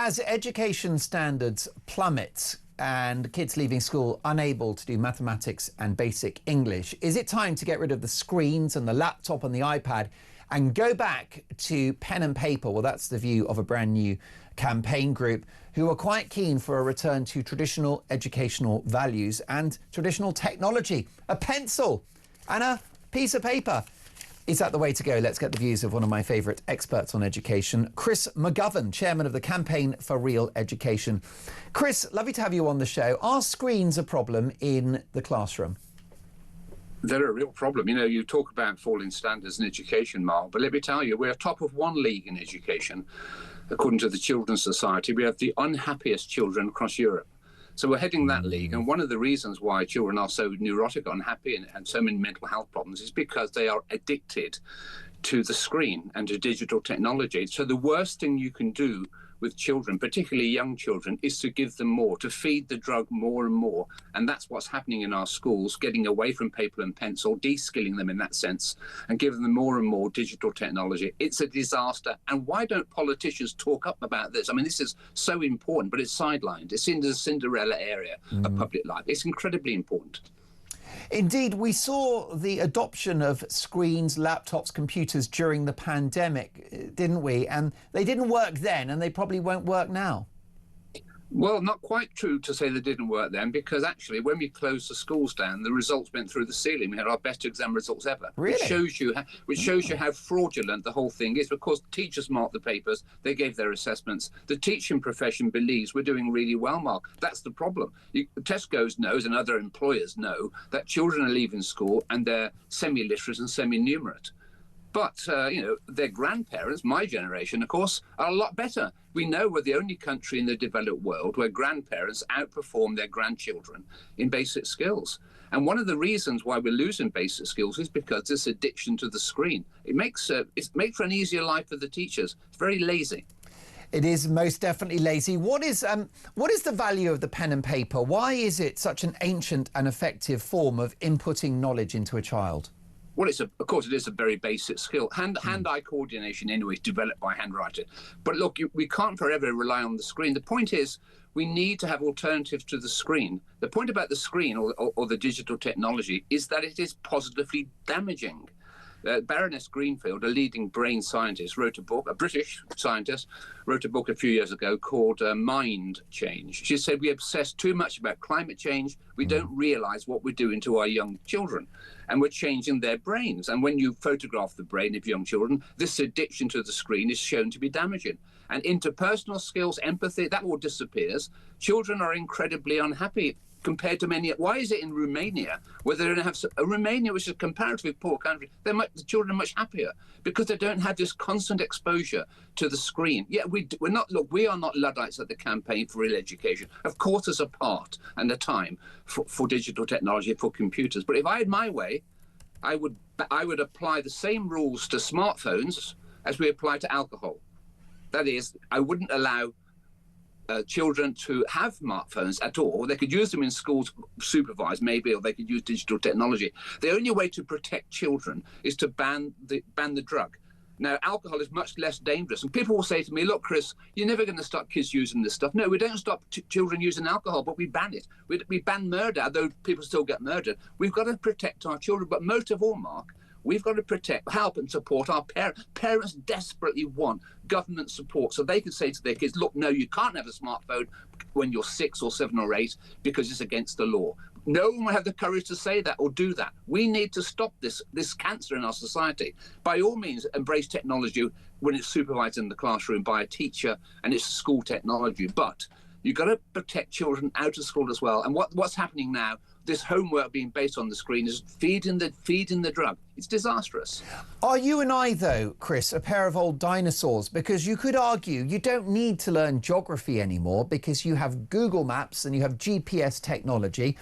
As education standards plummet and kids leaving school unable to do mathematics and basic English, is it time to get rid of the screens and the laptop and the iPad and go back to pen and paper? Well, that's the view of a brand new campaign group who are quite keen for a return to traditional educational values and traditional technology. A pencil and a piece of paper. Is that the way to go? Let's get the views of one of my favourite experts on education, Chris McGovern, chairman of the Campaign for Real Education. Chris, lovely to have you on the show. Are screens a problem in the classroom? They're a real problem. You know, you talk about falling standards in education, Mark, but let me tell you, we're top of one league in education. According to the Children's Society, we have the unhappiest children across Europe. So we're heading that league. And one of the reasons why children are so neurotic, unhappy, and so many mental health problems is because they are addicted to the screen and to digital technology. So the worst thing you can do with children, particularly young children, is to give them more, to feed the drug more and more. And that's what's happening in our schools, getting away from paper and pencil, de-skilling them in that sense, and giving them more and more digital technology. It's a disaster. And why don't politicians talk up about this? I mean, this is so important, but it's sidelined. It's in the Cinderella area of public life. It's incredibly important. Indeed, we saw the adoption of screens, laptops, computers during the pandemic, didn't we? And they didn't work then, and they probably won't work now. Well, not quite true to say they didn't work then, because actually when we closed the schools down, the results went through the ceiling. We had our best exam results ever. Really? Which shows you how fraudulent the whole thing is, because teachers marked the papers, they gave their assessments. The teaching profession believes we're doing really well, Mark. That's the problem. Tesco's knows, and other employers know, that children are leaving school and they're semi-literate and semi-numerate. But, you know, their grandparents, my generation, of course, are a lot better. We know we're the only country in the developed world where grandparents outperform their grandchildren in basic skills. And one of the reasons why we're losing basic skills is because this addiction to the screen. It makes for an easier life for the teachers. It's very lazy. It is most definitely lazy. What is the value of the pen and paper? Why is it such an ancient and effective form of inputting knowledge into a child? Well, of course, it is a very basic skill. Hand-eye coordination, anyway, is developed by handwriting. But look, we can't forever rely on the screen. The point is, we need to have alternatives to the screen. The point about the screen or the digital technology is that it is positively damaging. Baroness Greenfield, a leading brain scientist, wrote a book, a British scientist, wrote a book a few years ago called Mind Change. She said we obsess too much about climate change. We don't realise what we're doing to our young children, and we're changing their brains. And when you photograph the brain of young children, this addiction to the screen is shown to be damaging. And interpersonal skills, empathy, that all disappears. Children are incredibly unhappy compared to many. Why is it in Romania, where they don't have Romania, which is a comparatively poor country, the children are much happier because they don't have this constant exposure to the screen. Yeah, we are not Luddites at the Campaign for Real Education. Of course, there's a part and a time for digital technology, for computers. But if I had my way, I would apply the same rules to smartphones as we apply to alcohol. That is, I wouldn't allow children to have smartphones at all. They could use them in schools supervised, maybe, or they could use digital technology. The only way to protect children is to ban the drug. Now, alcohol is much less dangerous. And people will say to me, look, Chris, you're never going to stop kids using this stuff. No, we don't stop children using alcohol, but we ban it. We ban murder, although people still get murdered. We've got to protect our children. But most of all, Mark, we've got to protect, help and support our parents. Parents desperately want government support so they can say to their kids, look, no, you can't have a smartphone when you're 6 or 7 or 8 because it's against the law. No one will have the courage to say that or do that. We need to stop this cancer in our society. By all means, embrace technology when it's supervised in the classroom by a teacher and it's school technology. But you've got to protect children out of school as well. And what's happening now, this homework being based on the screen, is feeding the drug. It's disastrous. Are you and I, though, Chris, a pair of old dinosaurs? Because you could argue you don't need to learn geography anymore because you have Google Maps and you have GPS technology.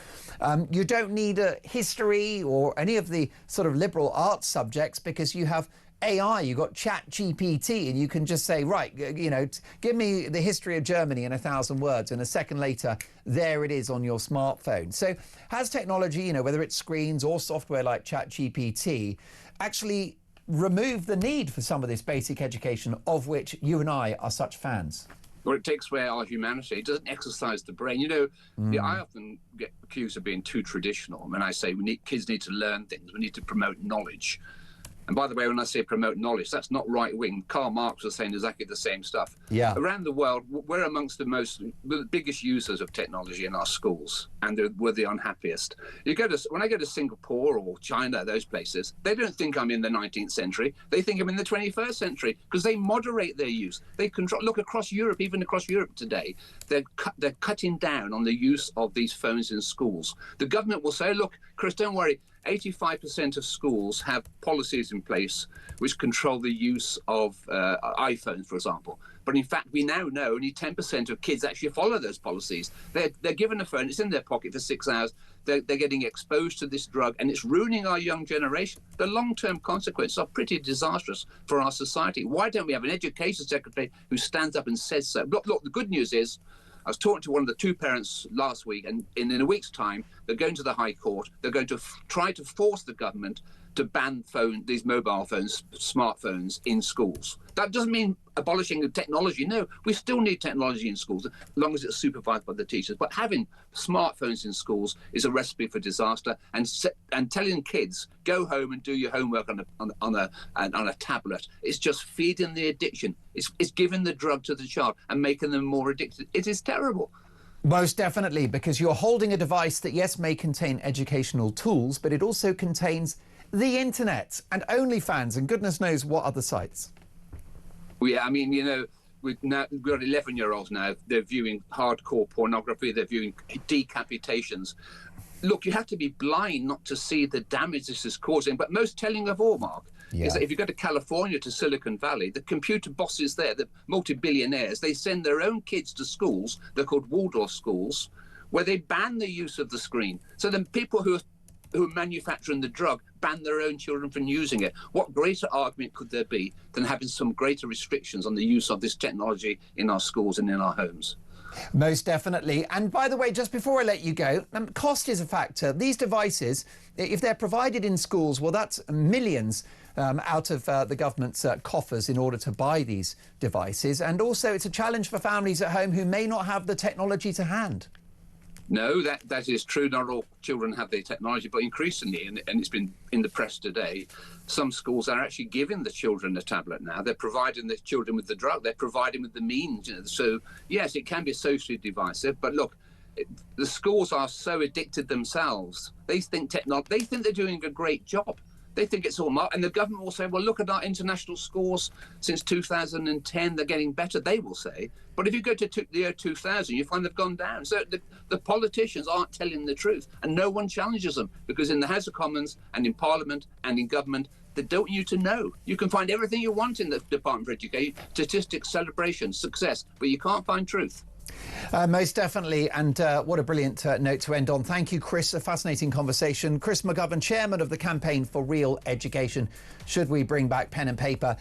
You don't need a history or any of the sort of liberal arts subjects because you have AI, you've got ChatGPT, and you can just say, right, you know, give me the history of Germany in 1,000 words, and a second later, there it is on your smartphone. So has technology, you know, whether it's screens or software like ChatGPT, actually removed the need for some of this basic education of which you and I are such fans? or it takes away our humanity. It doesn't exercise the brain. I often get accused of being too traditional when I say kids need to learn things. We need to promote knowledge. And by the way, when I say promote knowledge, that's not right wing. Karl Marx was saying exactly the same stuff. Yeah. Around the world, we're amongst the biggest users of technology in our schools, and we're the unhappiest. When I go to Singapore or China, those places, they don't think I'm in the 19th century. They think I'm in the 21st century because they moderate their use. They control. Look across Europe, even across Europe today, they're cutting down on the use of these phones in schools. The government will say, look, Chris, don't worry. 85% of schools have policies in place which control the use of iPhones, for example. But in fact, we now know only 10% of kids actually follow those policies. They're given a phone, it's in their pocket for 6 hours. They're getting exposed to this drug, and it's ruining our young generation. The long-term consequences are pretty disastrous for our society. Why don't we have an education secretary who stands up and says so? Look, the good news is, I was talking to one of the two parents last week, and in a week's time, they're going to the High Court. They're going to try to force the government to ban these mobile phones, smartphones, in schools. That doesn't mean abolishing the technology. No, we still need technology in schools, as long as it's supervised by the teachers. But having smartphones in schools is a recipe for disaster. And telling kids, go home and do your homework on a tablet, it's just feeding the addiction. It's giving the drug to the child and making them more addicted. It is terrible. Most definitely, because you're holding a device that, yes, may contain educational tools, but it also contains the internet and OnlyFans and goodness knows what other sites. Well, yeah, I mean, we've got 11-year-olds now. They're viewing hardcore pornography. They're viewing decapitations. Look, you have to be blind not to see the damage this is causing. But most telling of all, Mark, is that if you go to California, to Silicon Valley, the computer bosses there, the multi-billionaires, they send their own kids to schools. They're called Waldorf schools, where they ban the use of the screen. So then people who are manufacturing the drug ban their own children from using it. What greater argument could there be than having some greater restrictions on the use of this technology in our schools and in our homes? Most definitely. And by the way, just before I let you go, cost is a factor. These devices, if they're provided in schools, well, that's millions out of the government's coffers in order to buy these devices. And also it's a challenge for families at home who may not have the technology to hand. No, that is true. Not all children have the technology, but increasingly, and it's been in the press today, some schools are actually giving the children a tablet now. They're providing the children with the drug. They're providing with the means. So, yes, it can be socially divisive. But look, the schools are so addicted themselves. They think they're doing a great job. They think it's all marked. And the government will say, well, look at our international scores since 2010. They're getting better, they will say. But if you go to the year 2000, you find they've gone down. So the politicians aren't telling the truth. And no one challenges them, because in the House of Commons and in Parliament and in government, they don't want you to know. You can find everything you want in the Department for Education, statistics, celebration, success, but you can't find truth. Most definitely, and what a brilliant note to end on. Thank you, Chris. A fascinating conversation. Chris McGovern, chairman of the Campaign for Real Education. Should we bring back pen and paper?